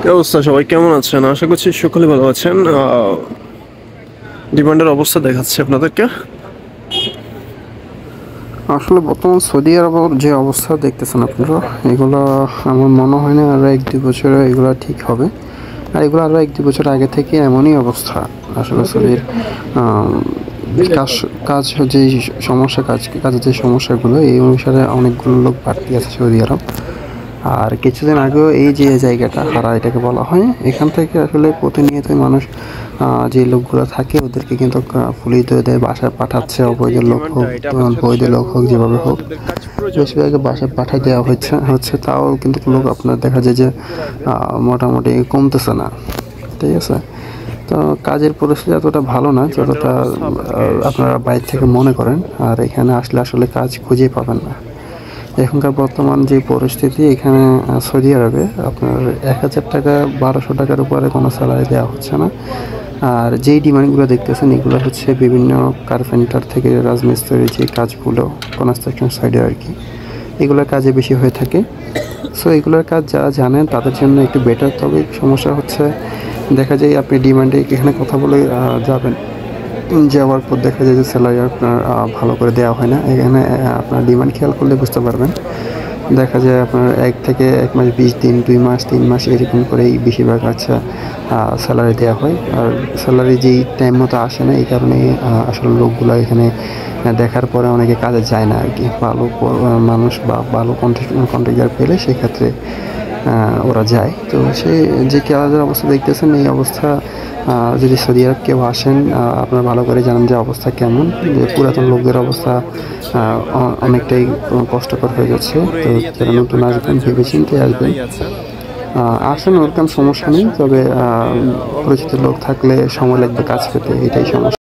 কি অবস্থা, সবাই কেমন আছেন? আশা করছি সকলে ভালো আছেন। ডিমান্ডের অবস্থা দেখাচ্ছে আপনাদেরকে। আসলে বর্তমান সৌদি আরবের যে অবস্থা দেখতেছেন আপনারা, এগুলো আমার মনে হয় না আরও 1-2 বছরে এগুলো ঠিক হবে। আর এগুলো আরও 1-2 বছর আগে থেকে এমনই অবস্থা। আসলে সৌদির কাজ কাজ যে কাজের যে সমস্যাগুলো, এই অনুসারে অনেকগুলো লোক বাড়তি আছে সৌদি আরব। আর কিছুদিন আগেও এই যে জায়গাটা হারা এটাকে বলা হয়, এখান থেকে আসলে প্রতিনিয়তই মানুষ যে লোকগুলো থাকে ওদেরকে কিন্তু পুলিশ ধরে বাসায় পাঠাচ্ছে। অবৈধ লোক হোক, বৈধ লোক হোক, যেভাবে হোক বেশিরভাগ বাসায় পাঠিয়ে দেওয়া হচ্ছে। তাও কিন্তু লোক আপনার দেখা যায় যে মোটামুটি কমতেছে না। ঠিক আছে, তো কাজের পরিস্থিতি এতটা ভালো না যতটা আপনারা বাইরে থেকে মনে করেন। আর এখানে আসলে আসলে কাজ খুঁজেই পাবেন না। এখনকার বর্তমান যে পরিস্থিতি এখানে সৌদি আরবে, আপনার 1000 টাকা 1200 টাকার উপরে কোনো স্যালারি দেওয়া হচ্ছে না। আর যেই ডিমান্ডগুলো দেখতেছেন এগুলো হচ্ছে বিভিন্ন কার্পেন্টার থেকে রাজমিস্ত্রির যে কাজগুলো কনস্ট্রাকশন সাইডে আর কি, এগুলোর কাজে বেশি হয়ে থাকে। সো এগুলোর কাজ যারা জানেন তাদের জন্য একটু বেটার। তবে সমস্যা হচ্ছে, দেখা যায় আপনি ডিমান্ডে এখানে কথা বলে যাবেন, যাওয়ার পর দেখা যায় যে স্যালারি আপনার ভালো করে দেওয়া হয় না। এখানে আপনার ডিমান্ড খেয়াল করলে বুঝতে পারবেন। দেখা যায় আপনার 1 থেকে 1 মাস 20 দিন, 2 মাস 3 মাস এরকম করেই বেশিরভাগ স্যালারি দেওয়া হয়। আর স্যালারি যেই টাইম মতো আসে না, এই কারণে আসলে লোকগুলো এখানে দেখার পরে অনেকে কাজে যায় না আর কি। ভালো মানুষ বা ভালো কন্ট্রাক্টর পেলে সেক্ষেত্রে ওরা যায়। তো সে যে কাজের অবস্থা দেখতেছেন, এই অবস্থা যদি সৌদি আরব কেউ আসেন, আপনারা ভালো করে জানেন যে অবস্থা কেমন। যে পুরাতন লোকদের অবস্থা অনেকটাই কষ্টকর হয়ে যাচ্ছে। তো যারা নতুন আসবেন ভেবে চিন্তে আসবেন। আসেন, ওরকম সমস্যা নেই। তবে পরিচিত লোক থাকলে সময় লাগবে কাজ পেতে, এটাই সমস্যা।